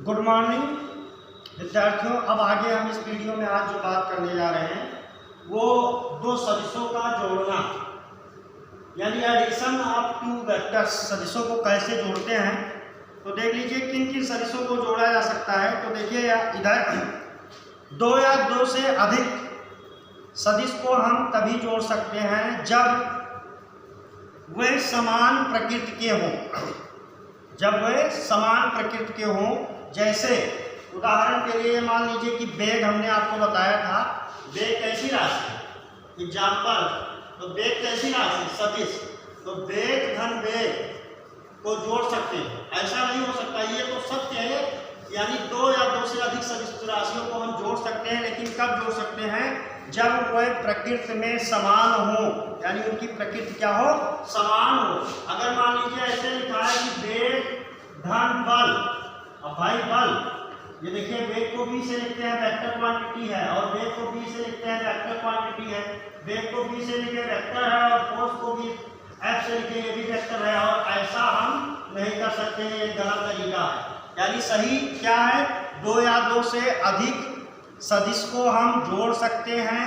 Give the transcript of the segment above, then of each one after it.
Good morning विद्यार्थियों। अब आगे हम इस वीडियो में आज जो बात करने जा रहे हैं वो दो सदिशों का जोड़ना यानी एडिशन ऑफ टू वेक्टर्स। सदिशों को कैसे जोड़ते हैं तो देख लीजिए किन किन सदिशों को जोड़ा जा सकता है। तो देखिए इधर दो या दो से अधिक सदिश को हम तभी जोड़ सकते हैं जब वे समान प्रकृति के हों। जब वे समान प्रकृति के हों, जैसे उदाहरण के लिए मान लीजिए कि वेग हमने आपको बताया था। वेग कैसी राशि, एग्जाम्पल, तो वेग कैसी राशि, सदिश। तो वेग धन वेग को जोड़ सकते हैं, ऐसा नहीं हो सकता। ये तो सत्य है, यानी दो या दो से अधिक सदिश राशियों को हम जोड़ सकते हैं, लेकिन कब जोड़ सकते हैं, जब वह प्रकृति में समान हो, यानी उनकी प्रकृति क्या हो, समान हो। अगर मान लीजिए ऐसे लिखा है कि वेग धन बल, अब भाई बल, ये देखिए वेग को बी से लिखते हैं वेक्टर क्वांटिटी है, और वेग को बी से लिखते हैं वेक्टर क्वांटिटी है। वेग को बी से लिखे वेक्टर है, और फोर्स को भी एफ से लिखे ये भी वेक्टर है। और ऐसा हम नहीं कर सकते हैं, ये गलत तरीका है। यानी सही क्या है, दो या दो से अधिक सदिश को हम जोड़ सकते हैं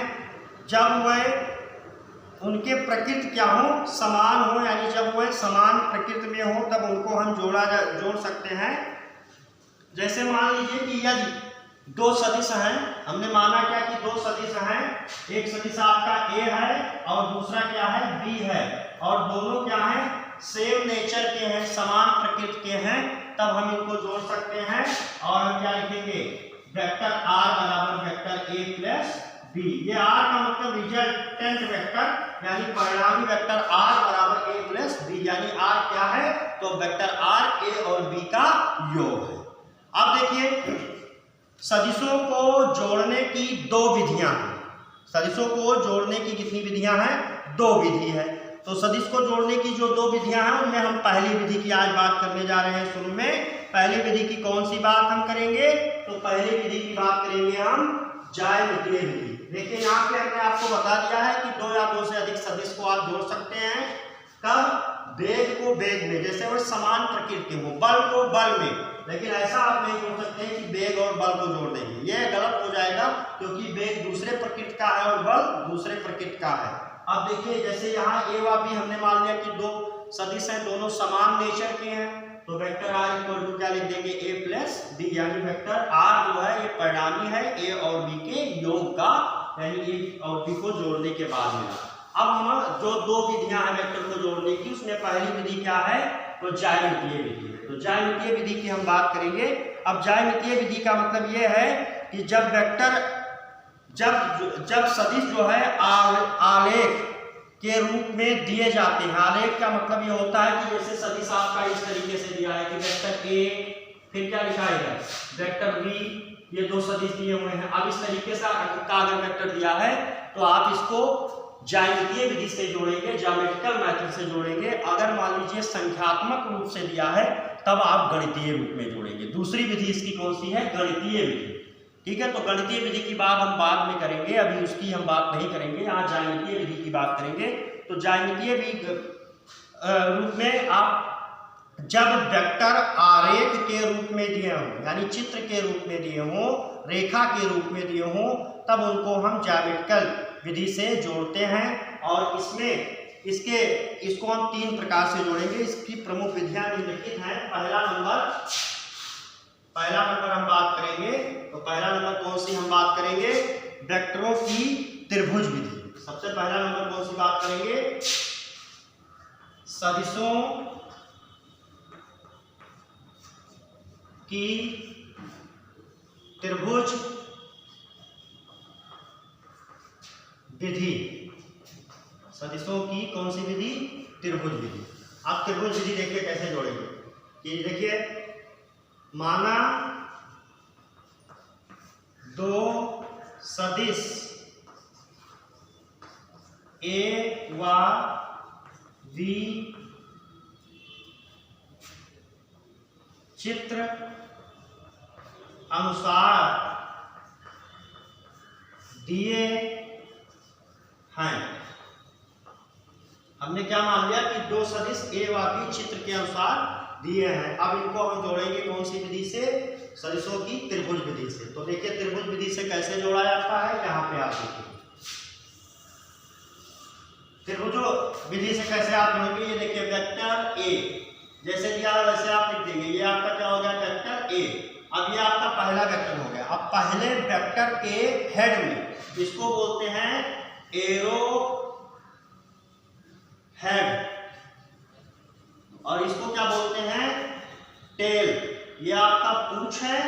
जब वह उनके प्रकृति क्या हो, समान हो, यानी जब वह समान प्रकृति में हो तब उनको हम जोड़ सकते हैं। जैसे मान लीजिए कि यदि दो सदिश हैं, हमने माना क्या कि दो सदिश हैं, एक सदिश आपका ए है और दूसरा क्या है, बी है, और दोनों क्या है, सेम नेचर के हैं, समान प्रकृति के हैं, तब हम इनको जोड़ सकते हैं। और हम क्या लिखेंगे, वेक्टर आर बराबर वेक्टर ए प्लस बी। ये आर का मतलब रिजल्टेंट वेक्टर यानी परिणामी वेक्टर आर बराबर ए प्लस बी, यानी आर क्या है, तो वेक्टर आर ए और बी का योग है। अब देखिए सदिशों को जोड़ने की दो विधियां हैं। सदिशों को जोड़ने की कितनी विधियां हैं, दो विधि है। तो सदिश को जोड़ने की जो दो विधियां हैं उनमें हम पहली विधि की आज बात करने जा रहे हैं। शुरू में पहली विधि की कौन सी बात हम करेंगे, तो पहली विधि की बात करेंगे हम ज्यामितीय विधि। देखिए यहाँ पे हमने आपको बता दिया है कि दो या दो से अधिक सदिश को आप जोड़ सकते हैं कब, वेग को वेग में, जैसे वो समान प्रकृति के हो, बल को बल में। लेकिन ऐसा आप नहीं जोड़ सकते कि वेग और बल को जोड़ देंगे, यह गलत हो जाएगा, क्योंकि वेग दूसरे प्रकृति का है और बल दूसरे प्रकृति का है। अब देखिए जैसे यहाँ ए व बी हमने मान लिया कि दो सदिश हैं, दोनों समान नेचर के हैं, तो वेक्टर आर इक्वल टू क्या लिख देंगे, ए प्लस बी, यानी वेक्टर आर जो है ये परिणामी है ए और बी के योग का, यानी ए और बी को जोड़ने के बाद मिला। अब हम जो दो विधियां हैं वेक्टर को जोड़ने की, उसमें पहली विधि क्या है, तो ज्यामितीय विधि है। तो ज्यामितीय विधि की हम बात करेंगे। अब ज्यामितीय विधि का मतलब ये है कि जब वेक्टर जब सदिश जो है आलेख के रूप में दिए जाते हैं। आलेख का मतलब ये होता है कि जैसे सदिश आपका इस तरीके से दिया है कि वेक्टर ए, फिर क्या लिखा है, वेक्टर बी, ये दो सदिश दिए हुए हैं। अब इस तरीके से अगर वेक्टर दिया है तो आप इसको ज्यामितीय विधि से जोड़ेंगे, ज्योमेट्रिकल मेथड से जोड़ेंगे। अगर मान लीजिए संख्यात्मक रूप से दिया है तब आप गणितीय रूप में जोड़ेंगे। दूसरी विधि इसकी कौन सी है, गणितीय विधि। ठीक है, तो गणितीय विधि की बात हम बाद में करेंगे, अभी उसकी हम बात नहीं करेंगे, यहाँ ज्यामितीय विधि की बात करेंगे। तो ज्यामितीय रूप में आप जब वेक्टर आरेख के रूप में दिए हों, यानी चित्र के रूप में दिए हों, रेखा के रूप में दिए हों, तब उनको हम ज्योमेट्रिकल विधि से जोड़ते हैं। और इसको हम तीन प्रकार से जोड़ेंगे। इसकी प्रमुख विधियां निम्नलिखित हैं। पहला नंबर हम बात करेंगे, तो पहला नंबर कौन सी हम बात करेंगे, वेक्टरों की त्रिभुज विधि। सबसे पहला नंबर कौन सी बात करेंगे, सदिशों की त्रिभुज विधि। सदिशों की कौन सी विधि, त्रिभुज विधि। आप त्रिभुज विधि देखिए कैसे जोड़ेंगे, कि देखिए माना दो सदिश ए व बी चित्र अनुसार दिए हैं। हमने क्या मान लिया कि दो सदिश ए व बी चित्र के अनुसार दिए हैं। अब इनको हम जोड़ेंगे कौन सी विधि से? सदिशों की त्रिभुज विधि से। तो देखिए त्रिभुज विधि से कैसे जोड़ा जाता है, यहाँ पे आप देखिए त्रिभुज विधि से कैसे आप जोड़ेंगे। ये देखिए वेक्टर ए जैसे दिया है वैसे आप लिख देंगे। ये आपका क्या हो गया? Vector A. अब ये आपका पहला वेक्टर हो गया। अब पहले वेक्टर के हेड में, इसको बोलते हैं एरो हेड, और इसको क्या बोलते हैं? टेल। ये आपका पूंछ है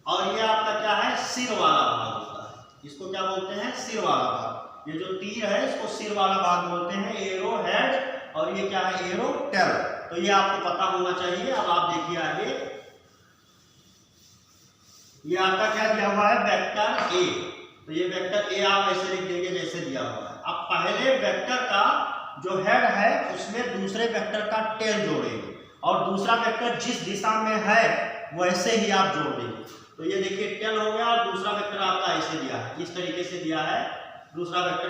और ये आपका क्या है? सिर वाला भाग होता है। इसको क्या बोलते हैं? सिर वाला भाग। ये जो तीर है इसको सिर वाला भाग बोलते हैं, एरो हेड, और ये क्या है? Arrow tail. तो ये आपको पता होना चाहिए। अब आप देखिए आगे, ये आपका क्या दिया हुआ है? Vector a. तो ये वेक्टर ए आप ऐसे लिख देंगे जैसे दिया हुआ है। अब पहले वेक्टर का जो हेड है उसमें दूसरे वेक्टर का टेल जोड़ेंगे, और दूसरा वेक्टर जिस दिशा में है वैसे ही आप जोड़ देंगे। तो ये देखिए टेल हो गया, और दूसरा वेक्टर आपका ऐसे दिया है, इस तरीके से दिया है दूसरा वेक्टर।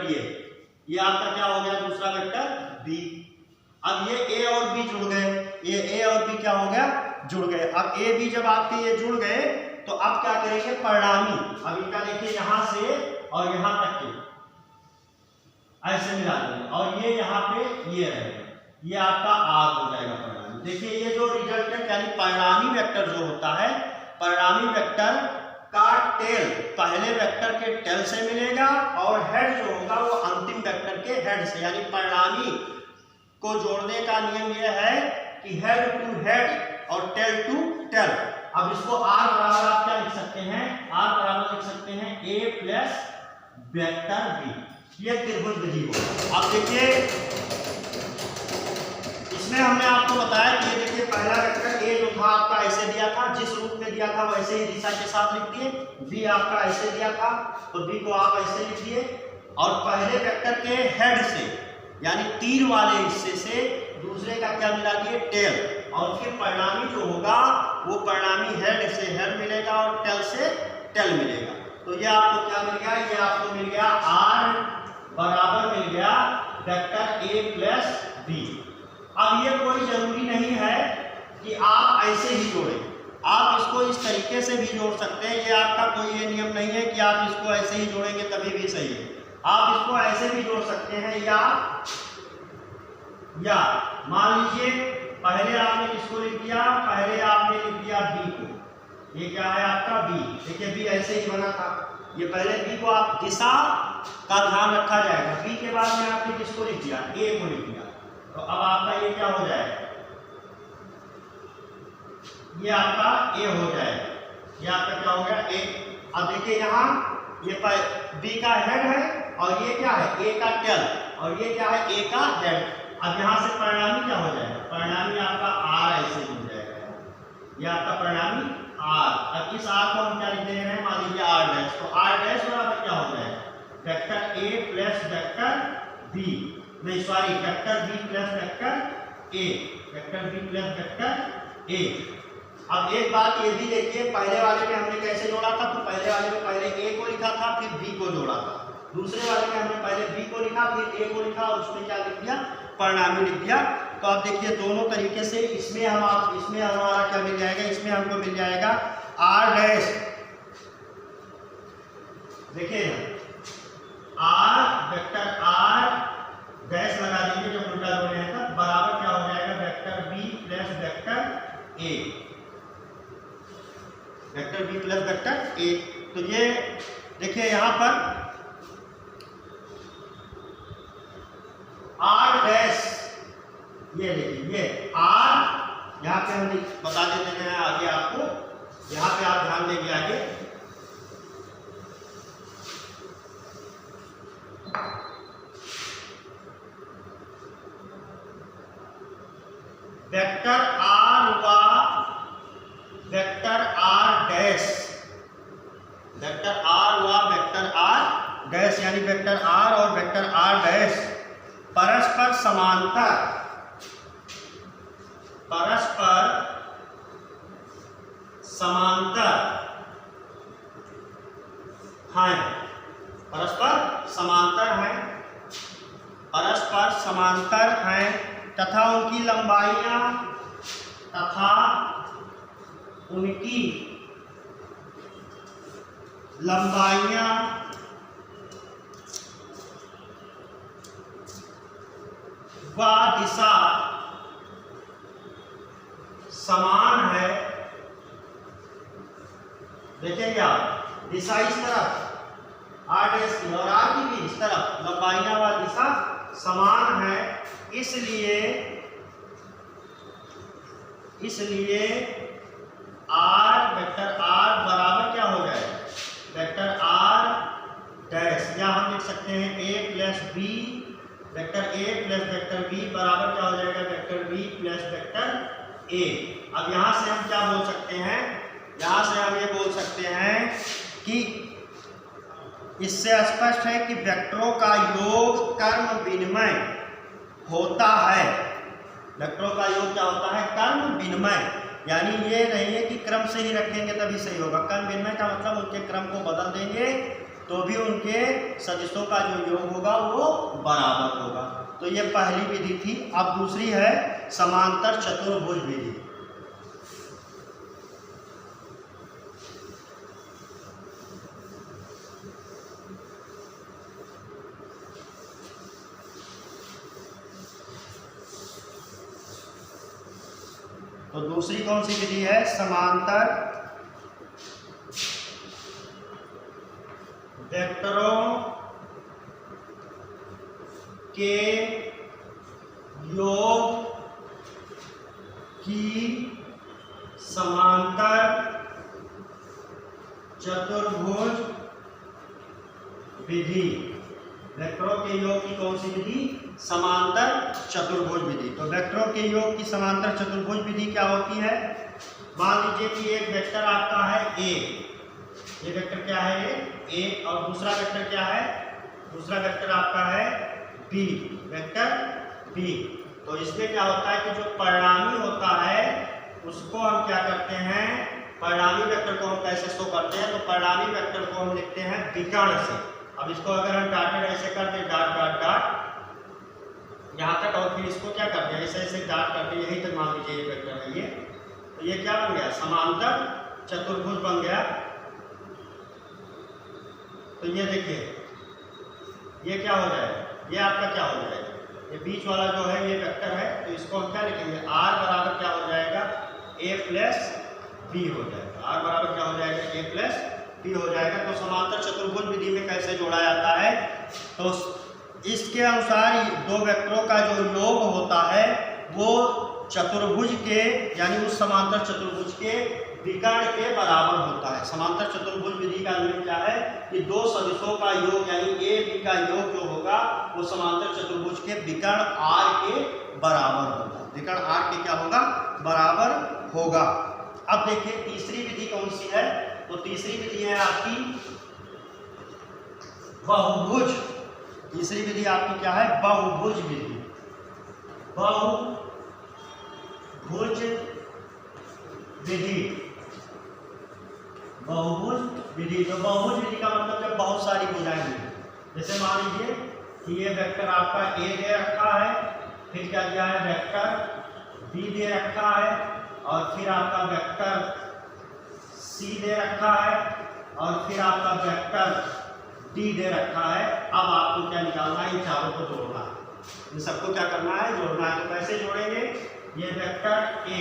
ये आपका क्या हो गया? दूसरा वेक्टर बी। अब ये ए और बी जुड़ गए, ये ए और बी क्या हो गया? जुड़ गए। अब ए बी जब आपके ये जुड़ गए तो अब क्या करेंगे? परिणामी। अब इनका देखिए यहां से और यहां तक के ऐसे मिला देंगे, और ये यहाँ पे ये रहेगा, ये आपका आर हो जाएगा परिणामी। देखिए ये जो रिजल्टेंट यानी परिणामी वेक्टर जो होता है, परिणामी वेक्टर का टेल पहले वेक्टर के टेल से मिलेगा, और हेड जो होगा वो अंतिम वेक्टर के हेड से। यानी परिणामी को जोड़ने का नियम यह है कि हेड टू हेड और टेल टू टेल। अब इसको आर बराबर आप क्या लिख सकते हैं? आर बराबर लिख सकते हैं ए प्लस वेक्टर बी। ये त्रिभुज विधि हो। अब देखिए इसमें हमने आपको बताया कि ये देखिए पहला वेक्टर ए जो था आपका ऐसे दिया था, जिस रूप में दिया था वैसे ही दिशा के साथ लिख दिए। बी आपका ऐसे दिया था तो बी को आप ऐसे लिख दिए, और पहले वेक्टर के हेड से यानी तीर वाले हिस्से से दूसरे का क्या मिला दिए? टेल। और फिर परिणामी जो होगा वो परिणामी हेड से हेड मिलेगा और टेल से टेल मिलेगा। तो ये आपको क्या मिल गया? ये आपको मिल गया आर बराबर मिल गया वेक्टर ए प्लस बी। अब ये कोई जरूरी नहीं है कि आप ऐसे ही जोड़ें, आप इसको इस तरीके से भी जोड़ सकते हैं। ये आपका कोई ये नियम नहीं है कि आप इसको ऐसे ही जोड़ेंगे तभी भी सही है। आप इसको ऐसे भी जोड़ सकते हैं, या मान लीजिए पहले आपने किसको लिख दिया? पहले आपने लिख दिया बी को। ये क्या है आपका? बी। देखिए बी ऐसे ही बना था। ये पहले बी को आप दिशा का ध्यान रखा जाएगा। बी के बाद में आपने किसको लिख दिया? ए को लिख दिया। तो अब आपका ये क्या हो जाएगा? ये आपका ए हो जाएगा। ये आपका क्या हो गया? ए। अब देखिए यहाँ ये बी का हेड है, और ये क्या है? ए का टेल, और ये क्या है? ए का हेड। अब यहाँ से परिणामी क्या हो जाएगा? परिणामी आपका आर ऐसे हो जाएगा। ये आपका परिणामी आर। अब इस आर को हम क्या लिख दे रहे हैं? मान लीजिए आर डैश। तो आर डैश बराबर क्या हो जाएगा? Vector A plus vector B, नहीं sorry, vector B plus vector A, vector B plus vector A. अब एक बात ये भी देखिए, पहले वाले में हमने कैसे जोड़ा था? तो पहले वाले में पहले ए को लिखा था फिर बी को जोड़ा था। दूसरे वाले में हमने पहले बी को लिखा फिर ए को लिखा, और उसमें क्या लिख दिया? परिणामी लिख दिया। तो आप देखिए दोनों तरीके से इसमें हमारा क्या मिल जाएगा? इसमें हमको मिल जाएगा आर डैश। देखिए आर वेक्टर आर डैश लगा देंगे जब उल्टा जोड़े हैं तब, बराबर क्या हो जाएगा? Vector B plus vector A, vector B plus vector a. तो ये देखिए यहाँ पर आर डैश, ये देखिए ये आर, यहाँ पे हम बता देते हैं आगे आपको, यहाँ पे आप ध्यान देंगे आगे। वेक्टर आर व vector R dash, vector R व वेक्टर आर डैश यानी वेक्टर आर और वेक्टर आर डैश परस्पर समांतर, परस्पर समांतर हैं, परस्पर समांतर हैं, परस्पर समांतर हैं तथा उनकी लंबाइयां तथा उनकी लंबाइयां व दिशा समान है। देखेंगे आप, दिशा इस तरफ आर डैश की और आर की भी इस तरफ, लंबाइयां व दिशा समान है, इसलिए आर वेक्टर आर बराबर क्या हो जाएगा, वेक्टर आर डैश, या हम लिख सकते हैं A plus B, vector A plus vector B बराबर क्या हो जाएगा, vector B plus vector A. अब यहां से हम क्या बोल सकते हैं, यहां से हम ये बोल सकते हैं कि इससे स्पष्ट है कि वेक्टरों का योग कर्म विनिमय होता है। वेक्टरों का योग क्या होता है, कर्म विनिमय, यानी ये नहीं है कि क्रम से ही रखेंगे तभी सही होगा। कर्म विनिमय का मतलब उनके क्रम को बदल देंगे तो भी उनके सदिशों का जो योग होगा वो बराबर होगा। तो ये पहली विधि थी। अब दूसरी है समांतर चतुर्भुज विधि। तो दूसरी कौन सी विधि है, समांतर वेक्टरों के योग की समांतर चतुर्भुज विधि। वेक्टरों के योग की कौन सी विधि, समांतर चतुर्भुज विधि। तो वेक्टरों के योग की समांतर चतुर्भुज विधि क्या होती है, मान लीजिए कि एक वेक्टर आपका है ए, ये वेक्टर क्या है ए, और दूसरा वेक्टर क्या है, दूसरा वेक्टर आपका है बी, वेक्टर बी। तो इसमें क्या होता है कि जो परिणामी होता है उसको हम क्या करते हैं, परिणामी वेक्टर को हम कैसे शो करते हैं, तो परिणामी वेक्टर को हम लिखते हैं विकर्ण से। अब इसको अगर हम डॉटेड ऐसे कर दें, डॉट डॉट डॉट यहाँ तक, और फिर इसको क्या करते हैं, ऐसे ऐसे डॉट करते हैं, यही तक मान लीजिए ये वेक्टर है ये, तो ये क्या बन गया, समांतर चतुर्भुज बन गया। तो ये देखिए ये क्या हो जाएगा, ये आपका क्या हो जाएगा, ये बीच वाला जो है ये वेक्टर है, तो इसको हम क्या लिखेंगे, आर बराबर क्या हो जाएगा, ए प्लस बी हो जाएगा। आर बराबर क्या हो जाएगा, ए प्लस बी हो जाएगा। तो समांतर चतुर्भुज विधि में कैसे जोड़ा जाता है, तो इसके अनुसार दो वेक्टरों का जो योग होता है वो चतुर्भुज के, यानी उस समांतर चतुर्भुज के विकर्ण के बराबर होता है। समांतर चतुर्भुज विधि का नियम क्या है कि दो सदिशों का योग यानी ए बी का योग जो होगा वो समांतर चतुर्भुज के विकर्ण आर के बराबर होगा, विकर्ण आर के क्या होगा, बराबर होगा। अब देखिए तीसरी विधि कौन सी है, तो तीसरी विधि है आपकी बहुभुज। तीसरी विधि आपकी क्या है, बहुभुज विधि। बहुभुज विधि, बहुभुज विधि। तो बहुभुज विधि का मतलब जब बहुत सारी भुजाएं हैं, जैसे मान लीजिए कि ये वेक्टर आपका ए दे रखा है, फिर क्या दिया है, वेक्टर बी दे रखा है, और फिर आपका वेक्टर सी दे रखा है, और फिर आपका वेक्टर डी दे रखा है। अब आपको क्या निकालना है, इन चारों को जोड़ना है, इन सबको क्या करना है, जोड़ना है। तो कैसे जोड़ेंगे, ये वेक्टर ए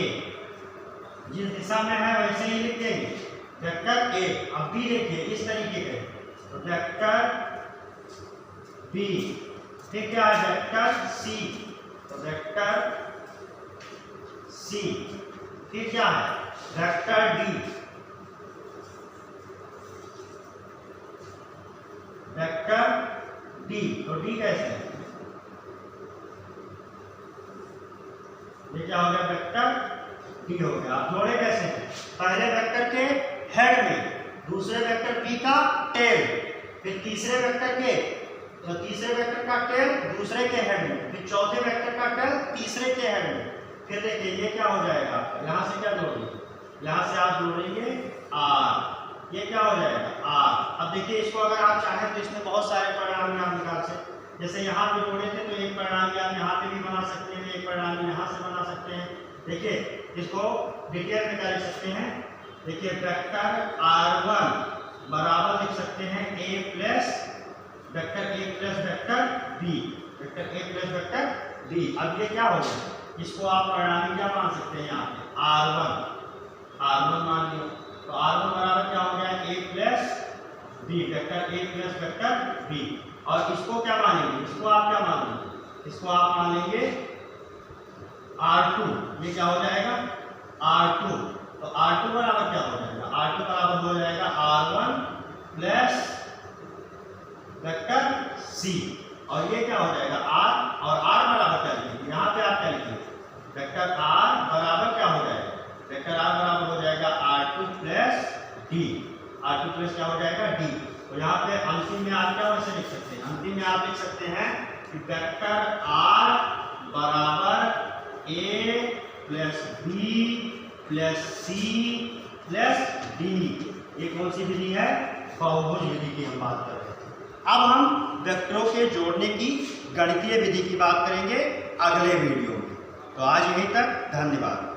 जिस दिशा में है वैसे ही लिख देंगे, वेक्टर ए। अब बी देखिए इस तरीके के, तो वेक्टर बी, फिर क्या है, वेक्टर सी, तो वेक्टर सी, फिर क्या है, वेक्टर डी, वेक्टर डी। तो डी कैसे है, ये क्या हो गया, वेक्टर डी हो गया। आप जोड़े कैसे, पहले वेक्टर के हेड में, दूसरे वेक्टर बी का टेल, फिर तीसरे वेक्टर के, तो तीसरे वेक्टर का टेल दूसरे के हेड में, फिर चौथे वेक्टर का टेल तीसरे के हेड में। फिर देखिए ये क्या हो जाएगा आपका, यहाँ से क्या जोड़ेंगे, यहाँ से आप जोड़ेंगे आर, ये क्या हो जाएगा आर। अब देखिए इसको अगर आप चाहें तो इसमें बहुत सारे परिणाम आप निकाल सकते हैं। जैसे यहाँ पे जोड़े थे तो एक परिणाम आप यहाँ पे भी बना सकते हैं, एक परिणाम यहाँ से बना सकते हैं। देखिए इसको डिटेल में क्या लिख सकते हैं, देखिए वेक्टर R1 बराबर लिख सकते हैं A plus vector A plus vector B, vector A plus vector B। अब ये क्या हो गया, इसको आप परिणामी क्या मान सकते हैं, यहाँ पे R1 मान लिया, तो R1 बराबर क्या हो गया A plus B, vector A plus vector B। और इसको क्या मानेंगे, इसको आप क्या मानेंगे, इसको आप मानेंगे R2, ये क्या हो जाएगा R2, तो R2 बराबर क्या हो जाएगा, R2 बराबर हो जाएगा R1 प्लस वेक्टर C, और ये क्या हो जाएगा R, और R बराबर क्या लिखेंगे, यहाँ पे आप क्या लिखेंगे, वेक्टर R बराबर क्या हो जाएगा, वेक्टर R बराबर हो जाएगा R2 plus D, R2 plus क्या हो जाएगा D। तो यहाँ पे अंतिम में आप क्या वैसे लिख सकते हैं, अंतिम में आप लिख सकते हैं कि वेक्टर R बराबर A plus B plus C plus D। ये कौन सी विधि है, बहुभुज विधि की हम बात कर रहे हैं। अब हम वेक्टरों के जोड़ने की गणितीय विधि की बात करेंगे अगले वीडियो में। तो आज यहीं तक, धन्यवाद।